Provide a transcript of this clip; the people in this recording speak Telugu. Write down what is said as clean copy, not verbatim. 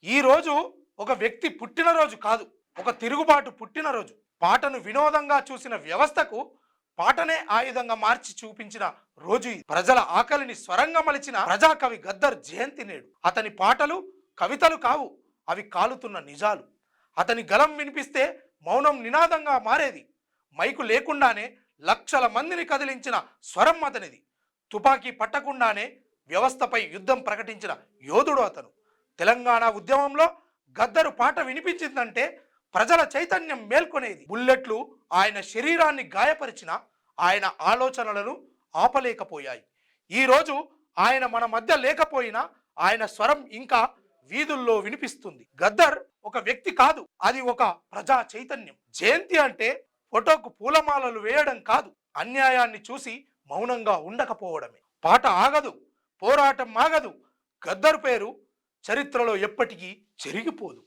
ఈరోజు ఒక వ్యక్తి పుట్టినరోజు కాదు, ఒక తిరుగుబాటు పుట్టినరోజు. పాటను వినోదంగా చూసిన వ్యవస్థకు పాటనే ఆయుధంగా మార్చి చూపించిన రోజు ఇది. ప్రజల ఆకలిని స్వరంగా మలిచిన ప్రజాకవి గద్దర్ జయంతి నేడు. అతని పాటలు కవితలు కావు, అవి కాలుతున్న నిజాలు. అతని గలం వినిపిస్తే మౌనం నినాదంగా మారేది. మైకు లేకుండానే లక్షల మందిని కదిలించిన స్వరం అతనిది. తుపాకీ పట్టకుండానే వ్యవస్థపై యుద్ధం ప్రకటించిన యోధుడు అతను. తెలంగాణ ఉద్యమంలో గద్దరు పాట వినిపించిందంటే ప్రజల చైతన్యం మేల్కొనేది. బుల్లెట్లు ఆయన శరీరాన్ని గాయపరిచిన ఆయన ఆలోచనలను ఆపలేకపోయాయి. ఈరోజు ఆయన మన మధ్య లేకపోయినా ఆయన స్వరం ఇంకా వీధుల్లో వినిపిస్తుంది. గద్దర్ ఒక వ్యక్తి కాదు, అది ఒక ప్రజా చైతన్యం. జయంతి అంటే ఫోటోకు పూలమాలలు వేయడం కాదు, అన్యాయాన్ని చూసి మౌనంగా ఉండకపోవడమే. పాట ఆగదు, పోరాటం ఆగదు. గద్దర్ పేరు చరిత్రలో ఎప్పటికీ చెరిగిపోదు.